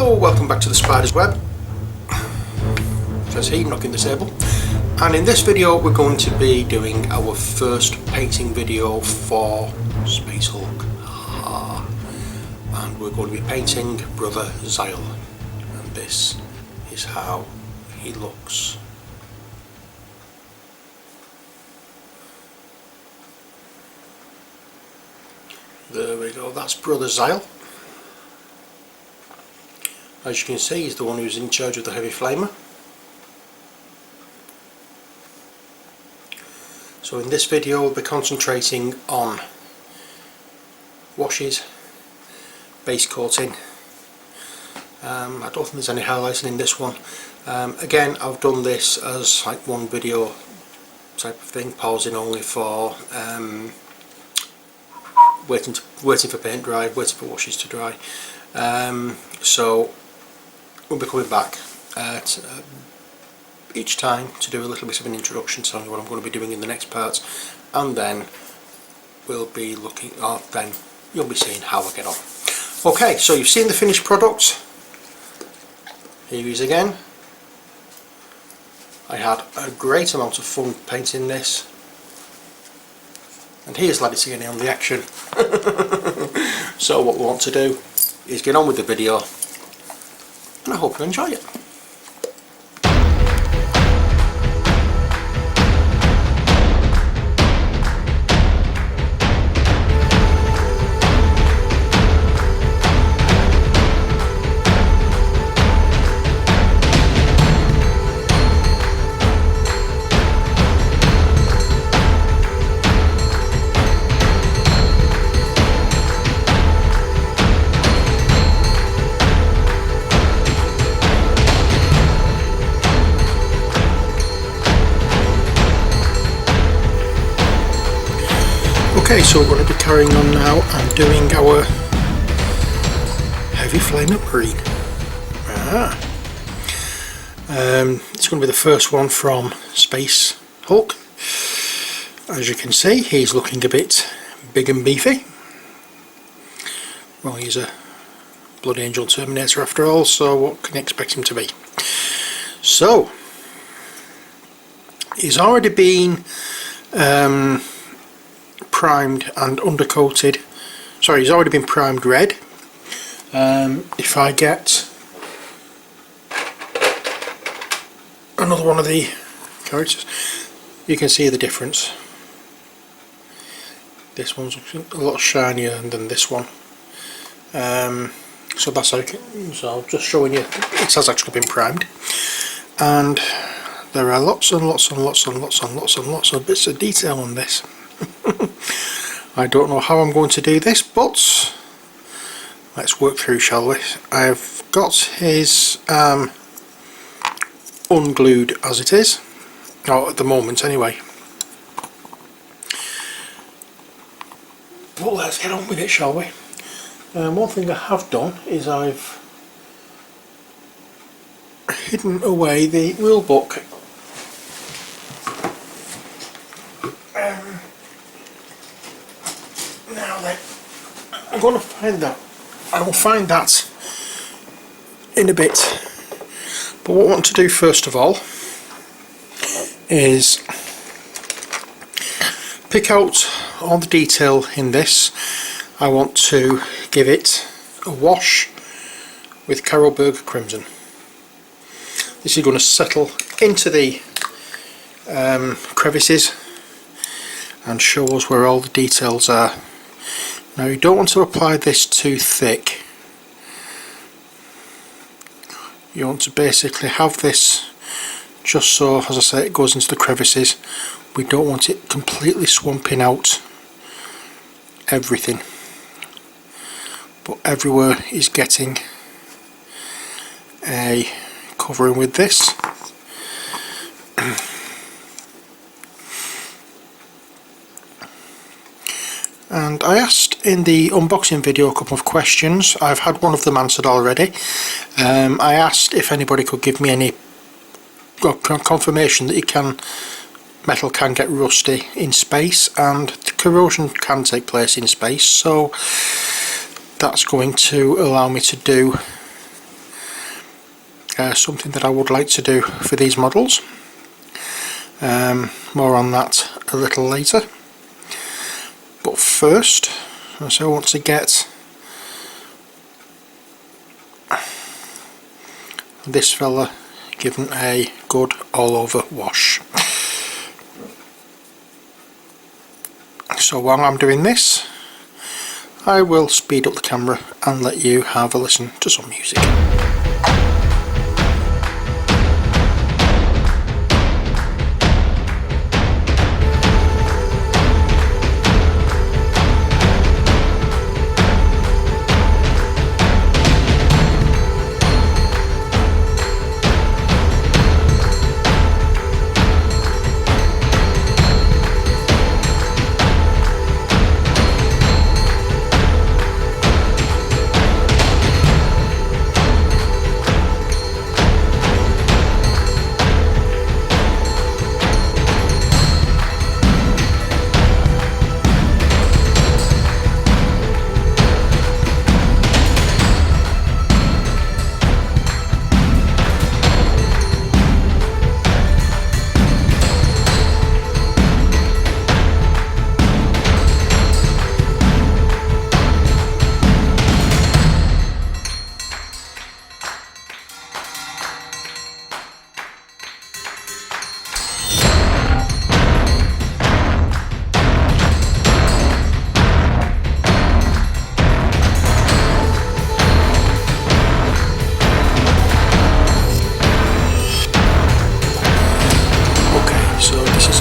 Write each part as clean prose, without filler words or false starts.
Hello, welcome back to the Spider's Web. Says he, knocking the table. And in this video we're going to be doing our first painting video for Space Hulk. And we're going to be painting Brother Azael. And this is how he looks. There we go, that's Brother Azael. As you can see, he's the one who's in charge of the heavy flamer. So in this video we'll be concentrating on washes, base coating. I don't think there's any highlighting in this one. Again, I've done this as like one video type of thing, pausing only for waiting for paint dry, waiting for washes to dry. So we'll be coming back at each time to do a little bit of an introduction, telling you what I'm going to be doing in the next parts, and then we'll be looking at, then you'll be seeing how I get on. Okay, so you've seen the finished product. Here he is again. I had a great amount of fun painting this, and here's Laddie again on the action. So what we want to do is get on with the video, and I hope you enjoy it. Okay, so we're going to be carrying on now and doing our heavy flamer marine. It's going to be the first one from Space Hulk. As you can see, he's looking a bit big and beefy. Well, he's a blood angel Terminator after all, so what can you expect him to be? So, he's already been primed and undercoated. Sorry, he's already been primed red. If I get another one of the characters, you can see the difference. This one's a lot shinier than this one. So that's okay. So just showing you, it has actually been primed, and there are lots and lots and lots and lots and lots and lots of bits of detail on this. I don't know how I'm going to do this, but let's work through, shall we? I've got his unglued as it is, or at the moment anyway. Well, let's get on with it, shall we? One thing I have done is I've hidden away the rule book. Now then, I'm going to find that. I will find that in a bit. But what I want to do first of all is pick out all the detail in this. I want to give it a wash with Carrollburg Crimson. This is going to settle into the crevices and show us where all the details are. Now, you don't want to apply this too thick. You want to basically have this just so, as I say, it goes into the crevices. We don't want it completely swamping out everything, but everywhere is getting a covering with this. And I asked in the unboxing video a couple of questions. I've had one of them answered already. I asked if anybody could give me any confirmation that metal can get rusty in space, and the corrosion can take place in space, so that's going to allow me to do something that I would like to do for these models. More on that a little later. But first, so I want to get this fella given a good all over wash. So while I'm doing this, I will speed up the camera and let you have a listen to some music.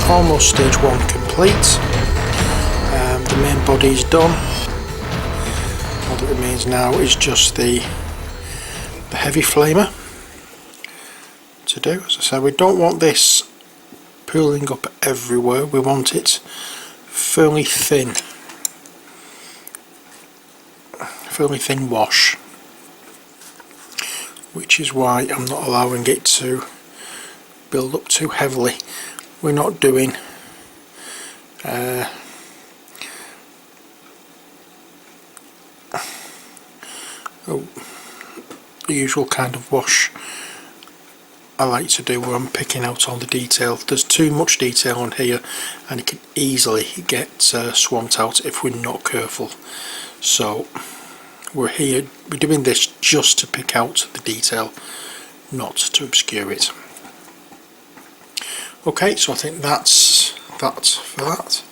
Almost stage 1 complete. The main body is done. All that remains now is just the heavy flamer to do. As I said, we don't want this pooling up everywhere, we want it fairly thin wash, which is why I'm not allowing it to build up too heavily. We're not doing the usual kind of wash I like to do where I'm picking out all the detail. There's too much detail on here and it can easily get swamped out if we're not careful. So we're doing this just to pick out the detail, not to obscure it. Okay, so I think that's that for that.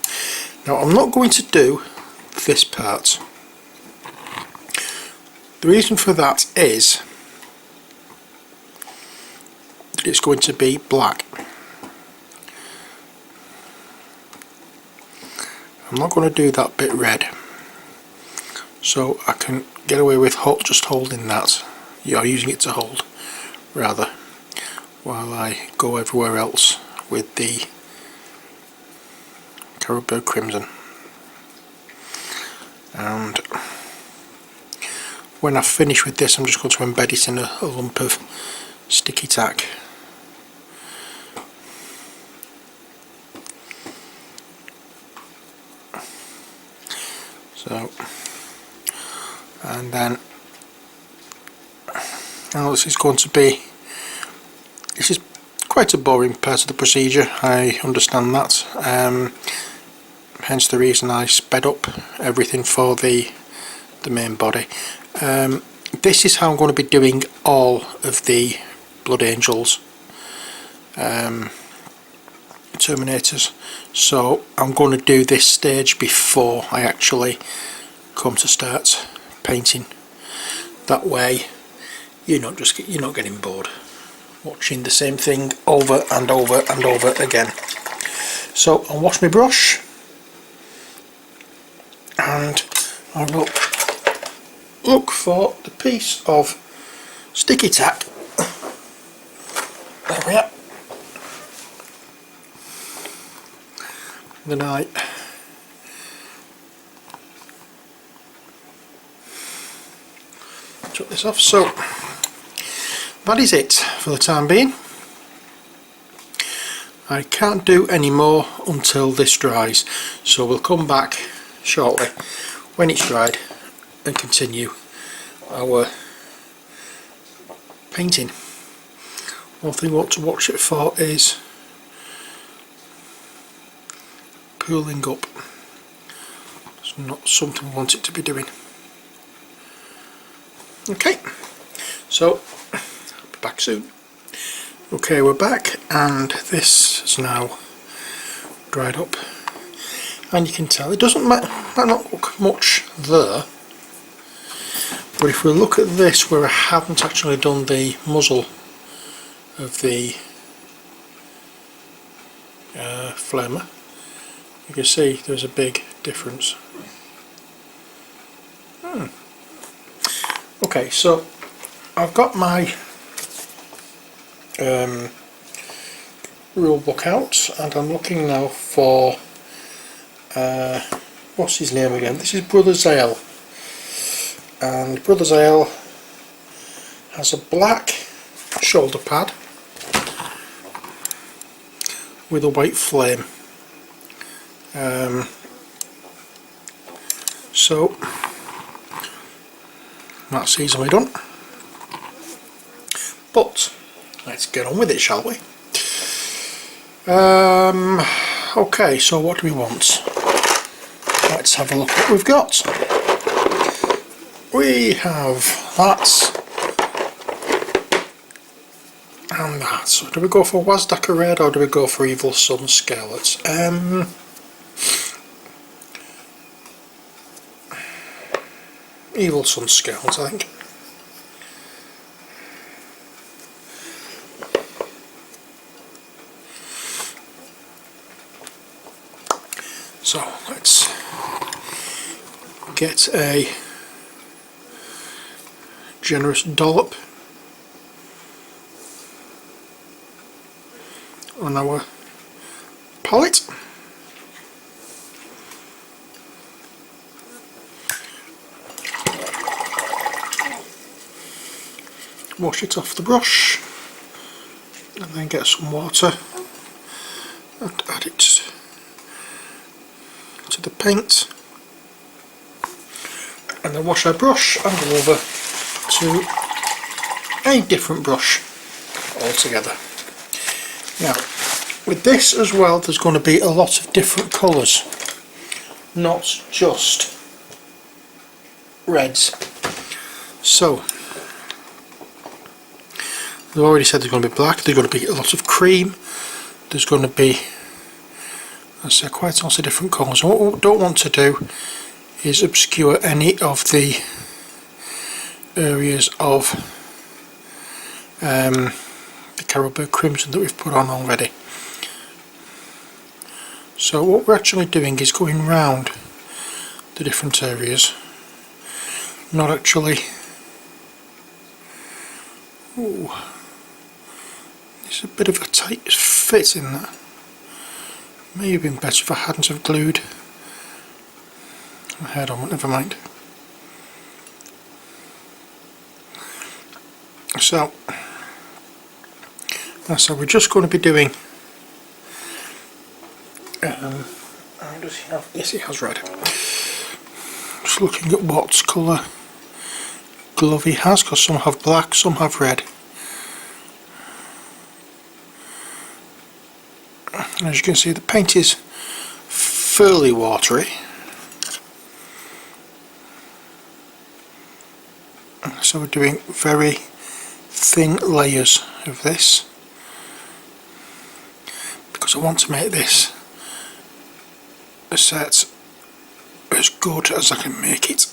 Now I'm not going to do this part. The reason for that is that it's going to be black. I'm not going to do that bit red, so I can get away with just holding that, using it to hold rather, while I go everywhere else with the Caribou Crimson. And when I finish with this, I'm just going to embed it in a lump of sticky tack. So, and then now this is quite a boring part of the procedure, I understand that, hence the reason I sped up everything for the main body. This is how I'm going to be doing all of the Blood Angels Terminators, so I'm going to do this stage before I actually come to start painting. That way you're not getting bored watching the same thing over and over and over again. So I'll wash my brush and I'll look for the piece of sticky tack. There we are. Then I took this off. So that is it for the time being. I can't do any more until this dries, so we'll come back shortly when it's dried and continue our painting. One thing you want to watch it for is pooling up. It's not something we want it to be doing. Okay, so I'll be back soon. Okay, we're back, and this is now dried up, and you can tell it doesn't might not look much there, but if we look at this where I haven't actually done the muzzle of the flamer, you can see there's a big difference. Okay, so I've got my rule book out, and I'm looking now for what's his name again? This is Brother Azael, and Brother Azael has a black shoulder pad with a white flame. So that's easily done, but let's get on with it, shall we? Okay, so what do we want? Let's have a look what we've got. We have that and that. So do we go for Wazdaka Red or do we go for Evil Sun Scarlet? Evil Sun Scarlet, I think. So let's get a generous dollop on our palette. Wash it off the brush and then get some water and add it to the paint, and then wash our brush and go over to a different brush altogether. Now with this as well, there's going to be a lot of different colours, not just reds. So I've already said there's going to be black, there's going to be a lot of cream, there's going to be, let's say, quite a lot of different colours. And what we don't want to do is obscure any of the areas of the Caribou Crimson that we've put on already. So what we're actually doing is going round the different areas, not actually. Ooh, there's a bit of a tight fit in that. May have been better if I hadn't have glued my head on, but never mind. So we're just going to be doing. Does he have? Yes, he has red. Just looking at what colour glove he has, because some have black, some have red. And as you can see, the paint is fairly watery. So we're doing very thin layers of this, because I want to make this a set as good as I can make it.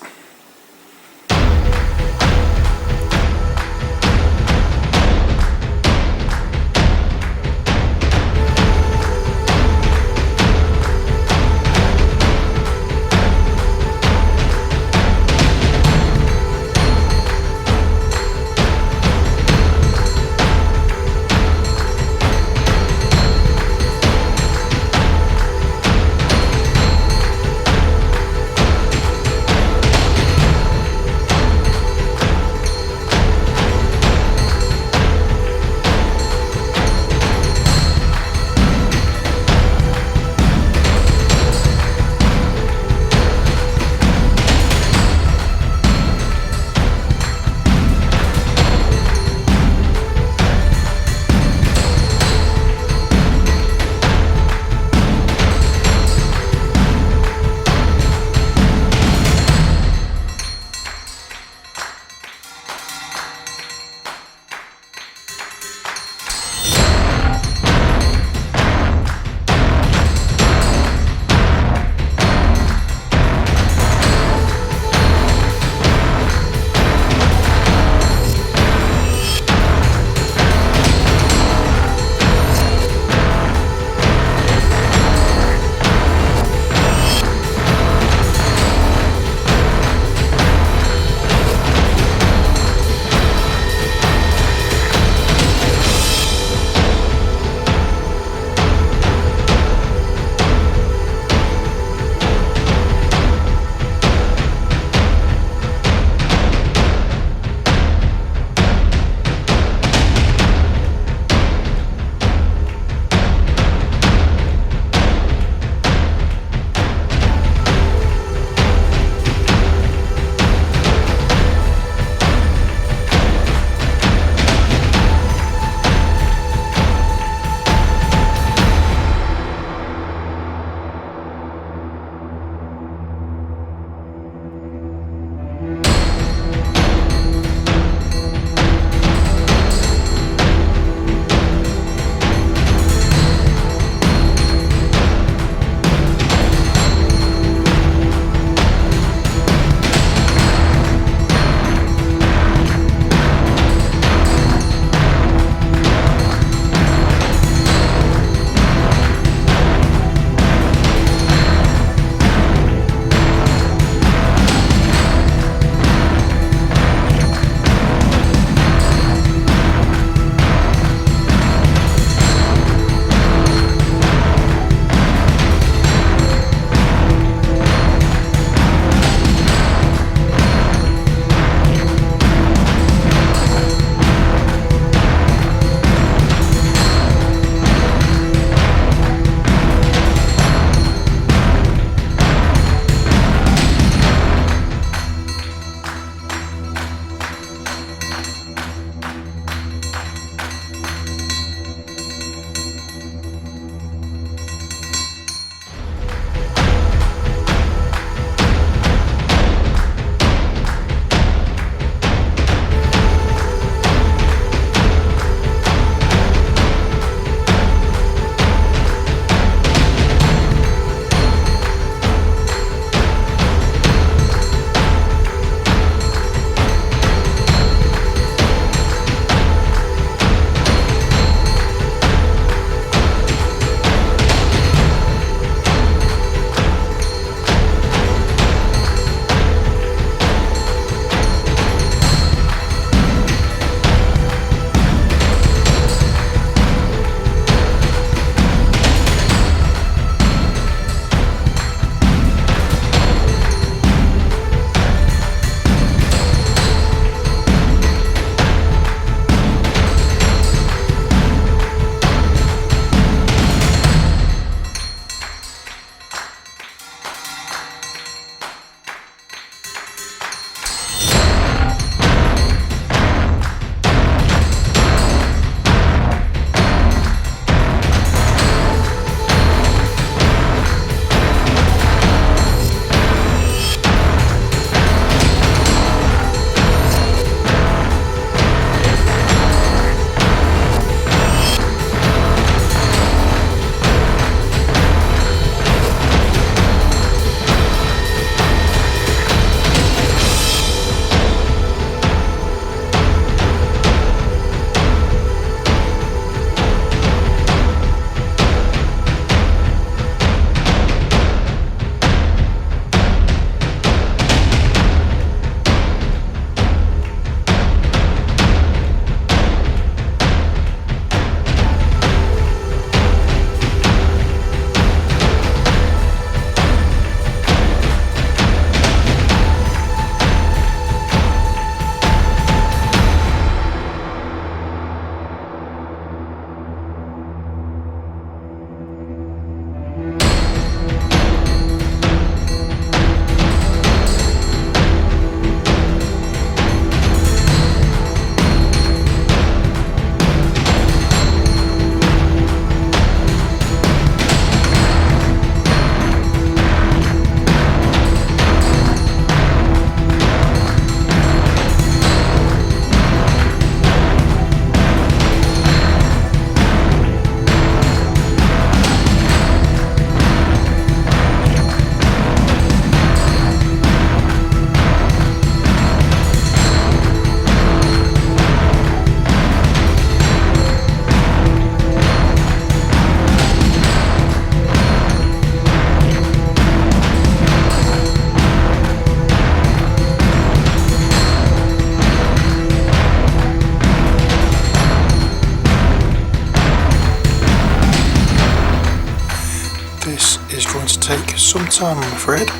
comments on, I'm afraid.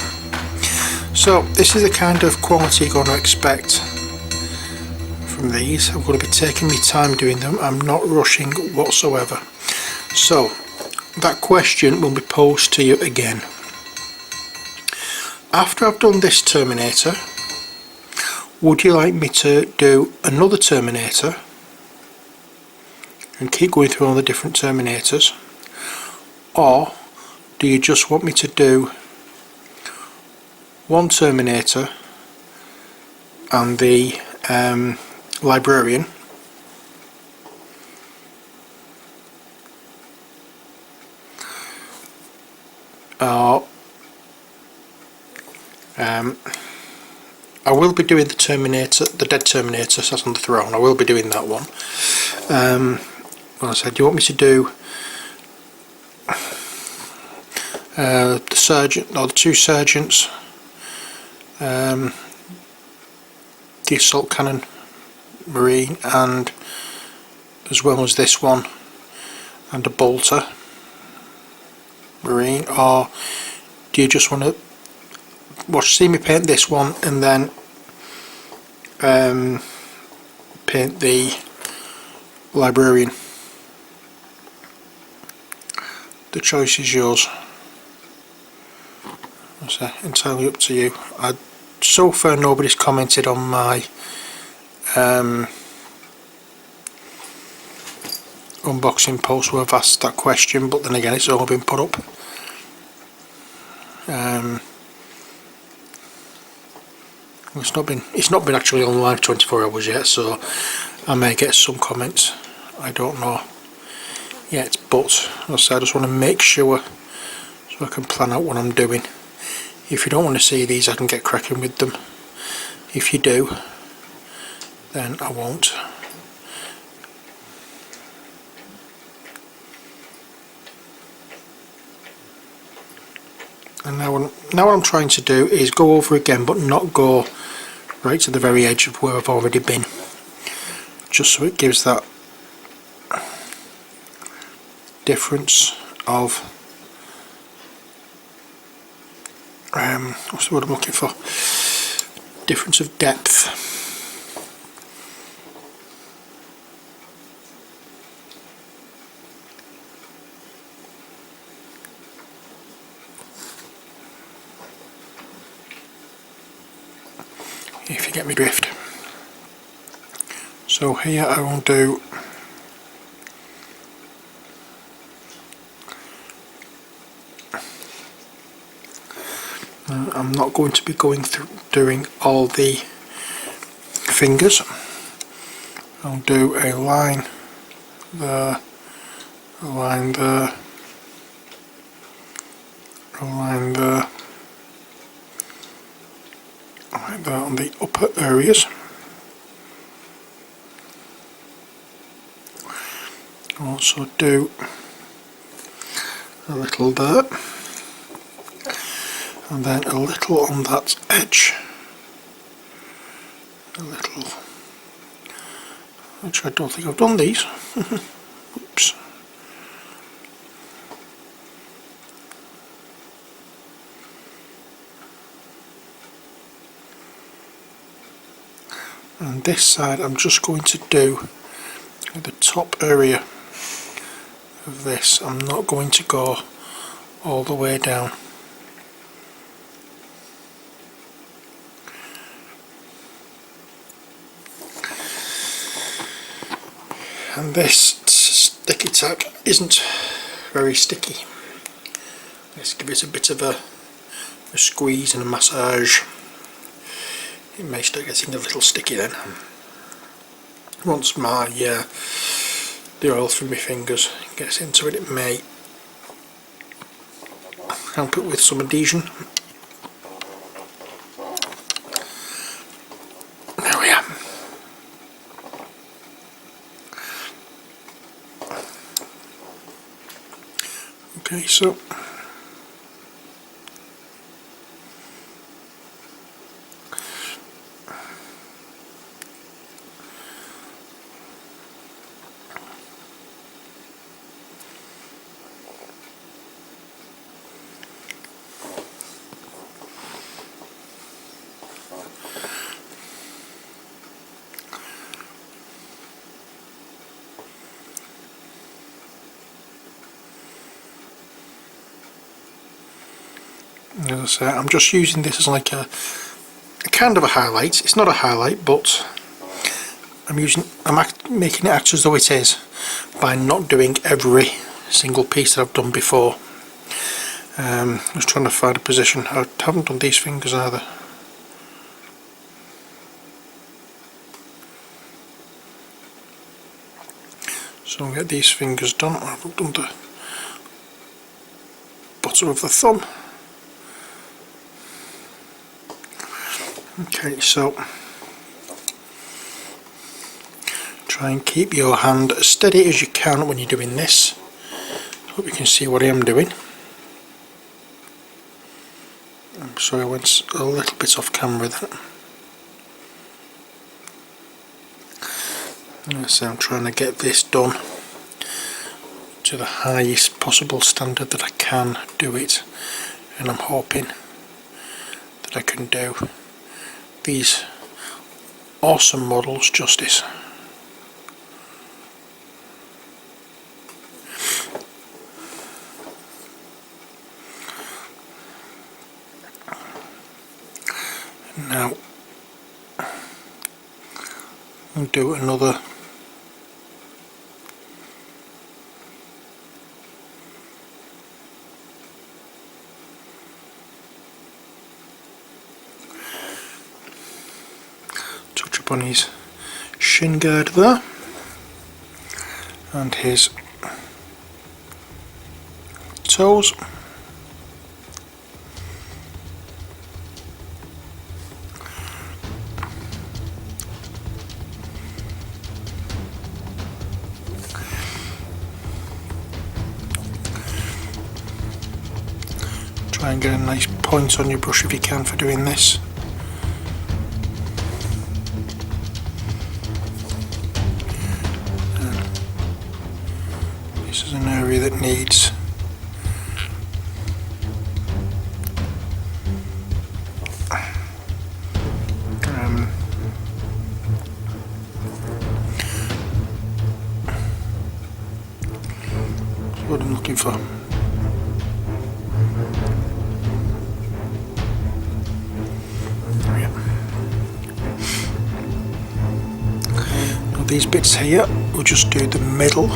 So this is the kind of quality you're going to expect from these. I'm going to be taking my time doing them. I'm not rushing whatsoever. So that question will be posed to you again. After I've done this Terminator, would you like me to do another Terminator and keep going through all the different Terminators, or do you just want me to do one Terminator and the librarian, or I will be doing the Terminator, the dead Terminator sat on the throne. I will be doing that one. Well, I said, do you want me to do the sergeant, or the two sergeants, the assault cannon marine, and as well as this one, and a bolter marine, or do you just want to see me paint this one and then paint the librarian? The choice is yours. It's entirely up to you. So far nobody's commented on my unboxing post where I've asked that question, but then again it's all been put up. It's not been actually on live 24 hours yet, so I may get some comments. I don't know yet, but as I just want to make sure so I can plan out what I'm doing. If you don't want to see these, I can get cracking with them. If you do, then I won't. And now what I'm trying to do is go over again, but not go right to the very edge of where I've already been, just so it gives that difference of what's the word I'm looking for? Difference of depth. If you get me drift. So here I will do I'm not going to be going through doing all the fingers. I'll do a line there, a line there, a line there, like that on the upper areas. I'll also do a little there, and then a little on that edge, a little, which I don't think I've done these. Oops. And this side I'm just going to do the top area of this. I'm not going to go all the way down. And this sticky tack isn't very sticky. Let's give it a bit of a squeeze and a massage. It may start getting a little sticky then. Once the oil from my fingers gets into it, it may help it with some adhesion. There we are. Okay, so As I say, I'm just using this as like a kind of a highlight. It's not a highlight, but I'm making it act as though it is by not doing every single piece that I've done before. Just trying to find a position. I haven't done these fingers either. So I'll get these fingers done. I haven't done the bottom of the thumb. Okay, so try and keep your hand as steady as you can when you're doing this. Hope you can see what I am doing. I'm sorry I went a little bit off camera then. So I'm trying to get this done to the highest possible standard that I can do it, and I'm hoping that I can do these awesome models justice. Now I'll do another touch up on his shin guard there and his toes. Try and get a nice point on your brush if you can for doing this. This is an area that needs what I'm looking for. These bits here, we'll just do the middle.